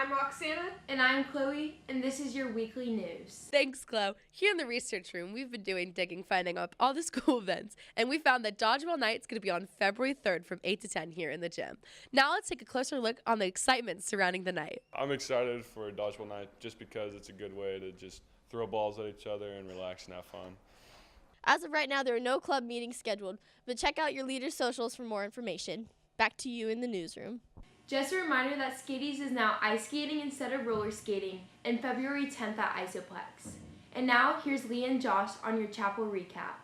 I'm Roxana. And I'm Chloe, and this is your weekly news. Thanks, Chloe. Here in the research room, we've been doing digging, finding up all the school events, and we found that Dodgeball Night's going to be on February 3rd from 8 to 10 here in the gym. Now let's take a closer look on the excitement surrounding the night. I'm excited for Dodgeball Night just because it's a good way to just throw balls at each other and relax and have fun. As of right now, there are no club meetings scheduled, but check out your leader's socials for more information. Back to you in the newsroom. Just a reminder that Skaties is now ice skating instead of roller skating, and February 10th at Isoplex. And now, here's Leah and Josh on your chapel recap.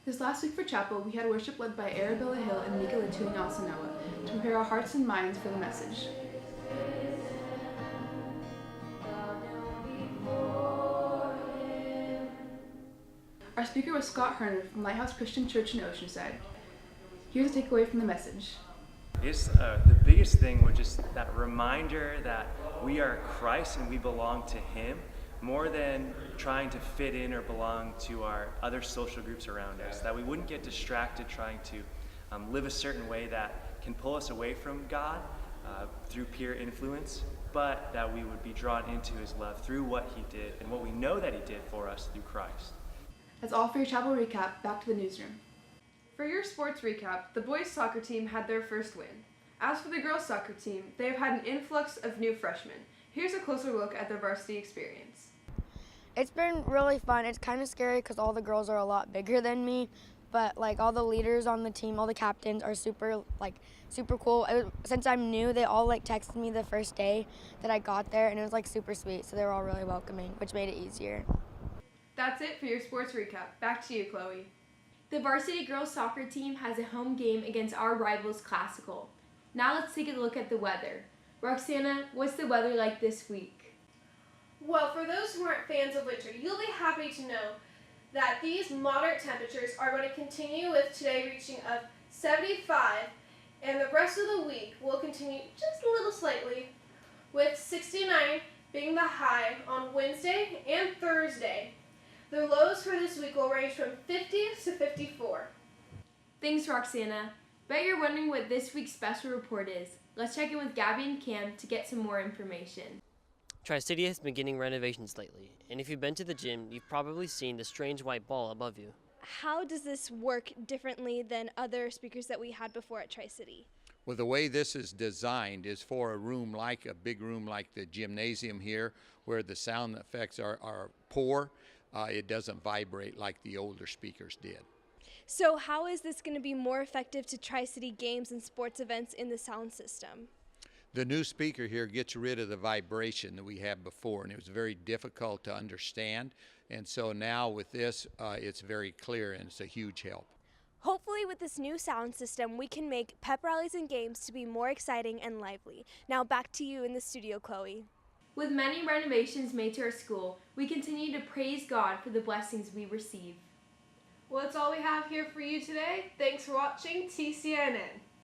This last week for chapel, we had worship led by Arabella Hill and Mika Latuing Asanoa to prepare our hearts and minds for the message. Our speaker was Scott Herner from Lighthouse Christian Church in Oceanside. Here's a takeaway from the message. The biggest thing was just that reminder that we are Christ and we belong to Him more than trying to fit in or belong to our other social groups around us. That we wouldn't get distracted trying to live a certain way that can pull us away from God through peer influence, but that we would be drawn into His love through what He did and what we know that He did for us through Christ. That's all for your chapel recap. Back to the newsroom. For your sports recap, the boys soccer team had their first win. As for the girls soccer team, they have had an influx of new freshmen. Here's a closer look at their varsity experience. It's been really fun. It's kind of scary because all the girls are a lot bigger than me, but all the leaders on the team, all the captains are super cool. Since I'm new, they all texted me the first day that I got there, and it was super sweet. So they were all really welcoming, which made it easier. That's it for your sports recap. Back to you, Chloe. The varsity girls soccer team has a home game against our rivals Classical. Now let's take a look at the weather. Roxana, what's the weather like this week? Well, for those who aren't fans of winter, you'll be happy to know that these moderate temperatures are going to continue, with today reaching of 75, and the rest of the week will continue just a little slightly, with 69 being the high on Wednesday and Thursday. The lows for this week will range from 50 to 54. Thanks, Roxana. Bet you're wondering what this week's special report is. Let's check in with Gabby and Cam to get some more information. Tri-City has been getting renovations lately, and if you've been to the gym, you've probably seen the strange white ball above you. How does this work differently than other speakers that we had before at Tri-City? Well, the way this is designed is for a big room like the gymnasium here, where the sound effects are poor. It doesn't vibrate like the older speakers did. So how is this going to be more effective to Tri-City games and sports events in the sound system? The new speaker here gets rid of the vibration that we had before, and it was very difficult to understand. And so now with this, it's very clear, and it's a huge help. Hopefully with this new sound system, we can make pep rallies and games to be more exciting and lively. Now back to you in the studio, Chloe. With many renovations made to our school, we continue to praise God for the blessings we receive. Well, that's all we have here for you today. Thanks for watching TCNN.